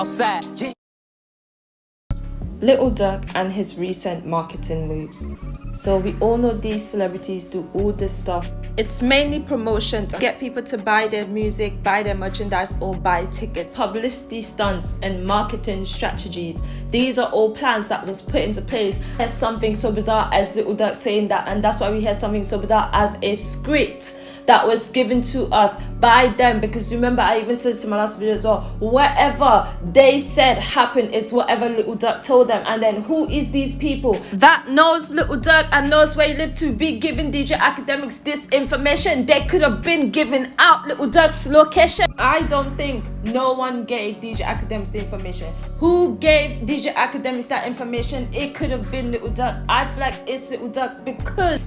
outside. Little Durk and his recent marketing moves. So we all know these celebrities do all this stuff. It's mainly promotion to get people to buy their music, buy their merchandise, or buy tickets. Publicity stunts and marketing strategies. These are all plans that was put into place. There's something so bizarre as Little Durk saying that, and that's why we hear something so bizarre as a script that was given to us by them, because remember I even said this in my last video as well, whatever they said happened is whatever Little Durk told them. And then who is these people that knows Little Durk and knows where he lived to be giving DJ Academics this information? They could have been giving out Little Durk's location. I don't think no one gave DJ Academics the information. Who gave DJ Academics that information? It could have been Little Durk. I feel like it's Little Durk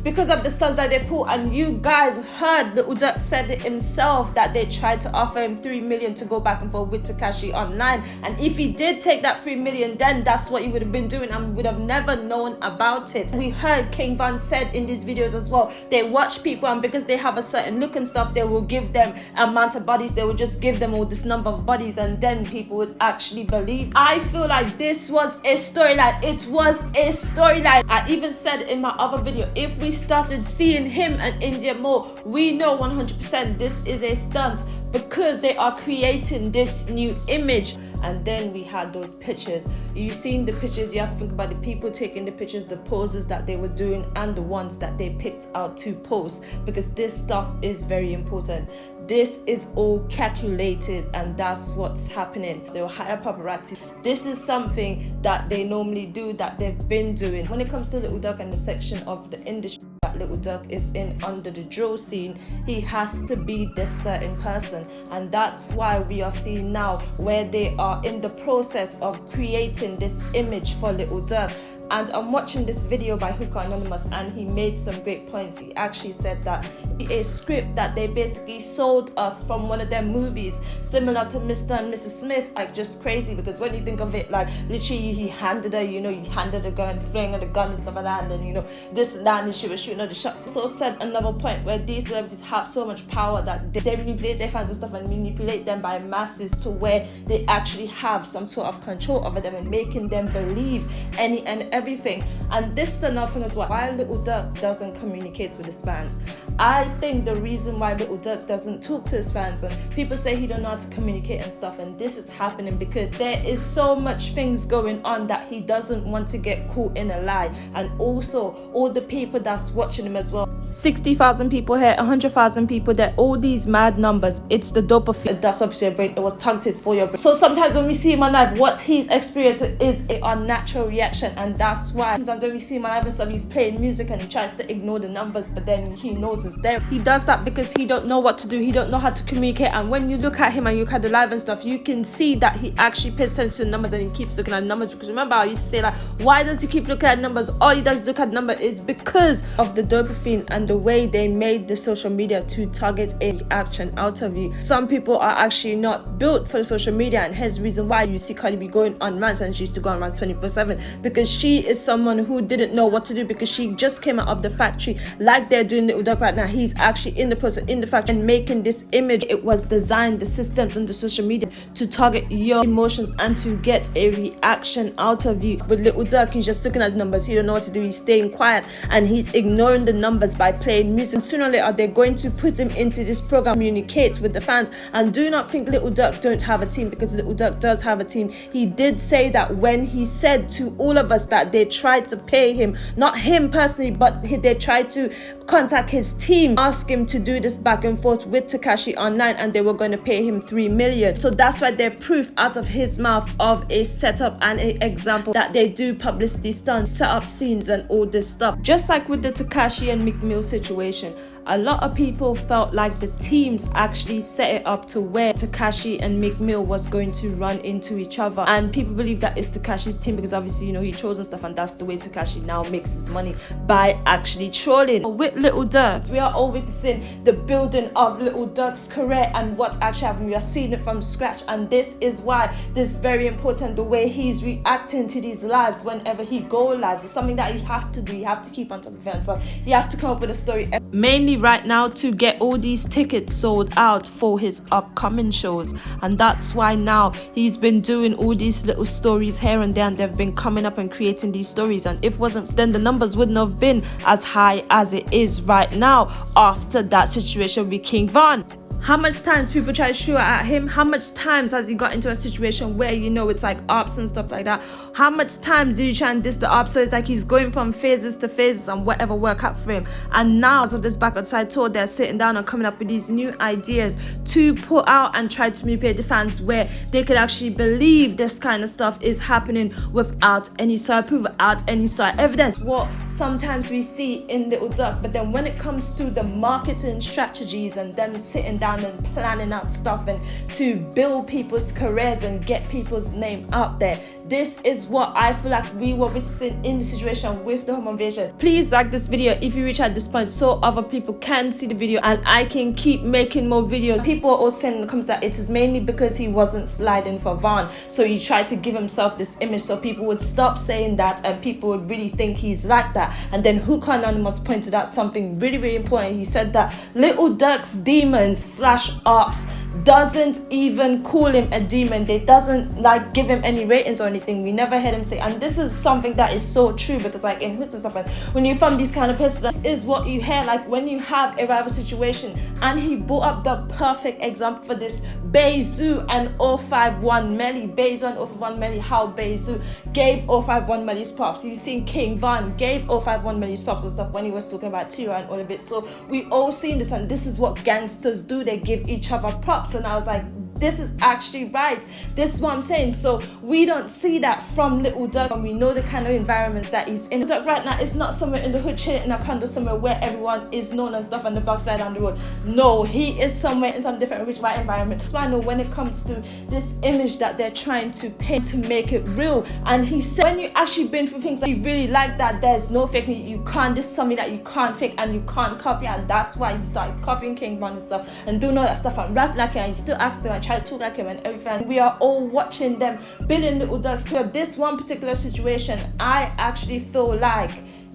because of the stunts that they pull. And you guys heard Little Durk said it himself that they tried to offer him 3 million to go back and forth with Tekashi online. And if he did take that 3 million, then that's what he would have been doing and would have never known about it. We heard King Van said in these videos as well, they watch people, and because they have a certain look and stuff, they will give them amount of bodies. They will just give them all this number of bodies, and then people would actually believe. I feel like this was a storyline. It was a storyline. I even said in my other video, if we started seeing him and India more, we know 100% this is a stunt, because they are creating this new image. And then we had those pictures. You seen the pictures, you have to think about the people taking the pictures, the poses that they were doing, and the ones that they picked out to post, because this stuff is very important. This is all calculated, and that's what's happening. They will hire paparazzi. This is something that they normally do, that they've been doing. When it comes to Little Durk and the section of the industry that Little Durk is in under the drill scene, he has to be this certain person. And that's why we are seeing now where they are in the process of creating this image for Little Durk. And I'm watching this video by Hooker Anonymous, and he made some great points. He actually said that a script that they basically sold us from one of their movies, similar to Mr. and Mrs. Smith. Like, just crazy, because when you think of it, like literally he handed her, he handed a gun, fling her the gun and stuff like that, and then this and that, and she was shooting her the shots. So said another point where these celebrities have so much power that they manipulate their fans and stuff, and manipulate them by masses to where they actually have some sort of control over them and making them believe any and everything. And this is another thing as well, why Little Durk doesn't communicate with his fans. I think the reason why Little Durk doesn't talk to his fans, and people say he don't know how to communicate and stuff, and this is happening because there is so much things going on that he doesn't want to get caught in a lie. And also all the people that's watching him as well, 60,000 people here, 100,000 people there, all these mad numbers. It's the dopamine that's obviously your brain. It was targeted for your brain. So sometimes when we see him on live, what he's experiencing is a unnatural reaction, and that's why sometimes when we see him on live and stuff, he's playing music and he tries to ignore the numbers, but then he knows it's there. He does that because he don't know what to do. He don't know how to communicate. And when you look at him and you look at the live and stuff, you can see that he actually pays attention to the numbers, and he keeps looking at numbers. Because remember, I used to say, like, why does he keep looking at numbers? All he does is look at number is because of the dopamine and the way they made the social media to target a reaction out of you. Some people are actually not built for the social media, and hence the reason why you see Cardi B going on rants, and she used to go on rants 24/7, because she is someone who didn't know what to do, because she just came out of the factory like they're doing Little Durk right now. He's actually in the process, in the factory, and making this image. It was designed, the systems and the social media, to target your emotions and to get a reaction out of you. But Little Durk, he's just looking at the numbers. He don't know what to do. He's staying quiet, and he's ignoring the numbers by playing music. And sooner or later, they're going to put him into this program, communicate with the fans. And do not think Little Durk don't have a team, because Little Durk does have a team. He did say that when he said to all of us that they tried to pay him, not him personally, but they tried to contact his team, ask him to do this back and forth with Tekashi online, and they were going to pay him 3 million. So that's why they're proof out of his mouth of a setup and an example that they do publicity stunts, set up scenes and all this stuff. Just like with the Tekashi and Meek Mill situation, a lot of people felt like the teams actually set it up to where Tekashi and Meek Mill was going to run into each other, and people believe that it's Tekashi's team because obviously he chose and stuff, and that's the way Tekashi now makes his money, by actually trolling. With Little Durk, we are all witnessing the building of Little Durk's career and what actually happened. We are seeing it from scratch, and this is why this is very important. The way he's reacting to these lives whenever he go lives is something that you have to do. You have to keep on top of it, so you have to come up with the story, mainly right now to get all these tickets sold out for his upcoming shows. And that's why now he's been doing all these little stories here and there, and they've been coming up and creating these stories. And if it wasn't, then the numbers wouldn't have been as high as it is right now after that situation with King Von. How much times people try to shoot at him? How much times has he got into a situation where, you know, it's like ops and stuff like that? How much times did you try and diss the ops? So it's like he's going from phases to phases and whatever work out for him. And now, as of this back outside tour, they're sitting down and coming up with these new ideas to put out and try to manipulate the fans where they could actually believe this kind of stuff is happening without any sort of proof, without any sort of evidence. What sometimes we see in Little Durk, but then when it comes to the marketing strategies and them sitting down and planning out stuff and to build people's careers and get people's name out there, this is what I feel like we were witnessing in the situation with the home invasion. Please like this video if you reach at this point so other people can see the video and I can keep making more videos. People are also saying in the comments that it is mainly because he wasn't sliding for Von, so he tried to give himself this image so people would stop saying that and people would really think he's like that. And then Hook Anonymous pointed out something really important. He said that Little Durk's demons / ops doesn't even call him a demon. They doesn't like give him any ratings or anything. We never heard him say, and this is something that is so true, because like in hoods and stuff, and when you're from these kind of places, this is what you hear. Like when you have a rival situation, and he brought up the perfect example for this, Bezu and 051 Melly. Bezu and 051 Melly, how Bezu gave 051 Melly's props. You've seen King Von gave 051 Melly's props and stuff when he was talking about Tira and all of it. So we all seen this, and this is what gangsters do. They give each other props. And I was like, this is actually right. This is what I'm saying. So we don't see that from Little Durk, and we know the kind of environments that he's in. Durk right now is not somewhere in the hood, chilling in a condo somewhere where everyone is known and stuff and the blocks right down the road. No, he is somewhere in some different rich white environment. So I know when it comes to this image that they're trying to paint to make it real. And he said, when you actually been through things that you really like, that there's no fake, you can't, this is something that you can't fake and you can't copy. And that's why you started copying King Von and stuff and doing all that stuff and rap like him, and you still ask him and try to talk like him and everything. We are all watching them building Little Durk's club. This one particular situation, I actually feel like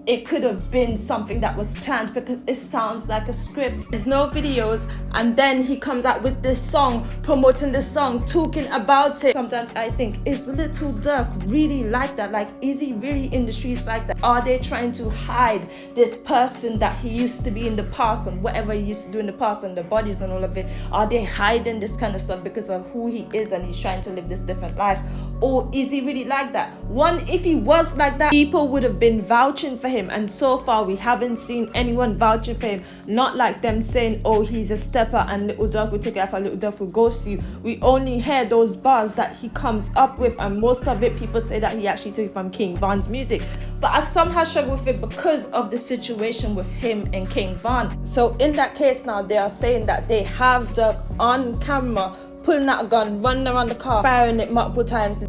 it could have been something that was planned, because it sounds like a script. There's no videos, and then he comes out with this song, promoting this song, talking about it. Sometimes I think, is Little Durk really like that? Like, is he really in the streets like that? Are they trying to hide this person that he used to be in the past and whatever he used to do in the past and the bodies and all of it? Are they hiding this kind of stuff because of who he is and he's trying to live this different life? Or is he really like that? One, if he was like that, people would have been vouching for him, and so far we haven't seen anyone vouching for him. Not like them saying, oh, he's a stepper and Little Durk will take it off and Little Durk will ghost you. We only hear those bars that he comes up with, and most of it people say that he actually took it from King Von's music. But I somehow struggle with it because of the situation with him and King Von. So in that case now, they are saying that they have Durk on camera pulling out a gun, running around the car, firing it multiple times.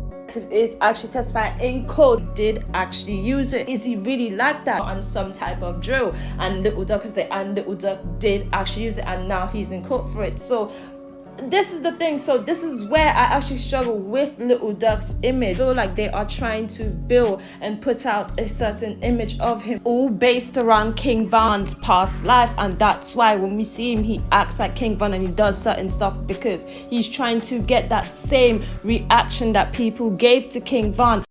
Is actually testifying in court did actually use it. Is he really like that on some type of drill? And Little Durk is there, and Little Durk did actually use it, and now he's in court for it. So this is the thing. So this is where I actually struggle with Little Durk's image. I feel like they are trying to build and put out a certain image of him, all based around King Von's past life, and that's why when we see him, he acts like King Von and he does certain stuff, because he's trying to get that same reaction that people gave to King Von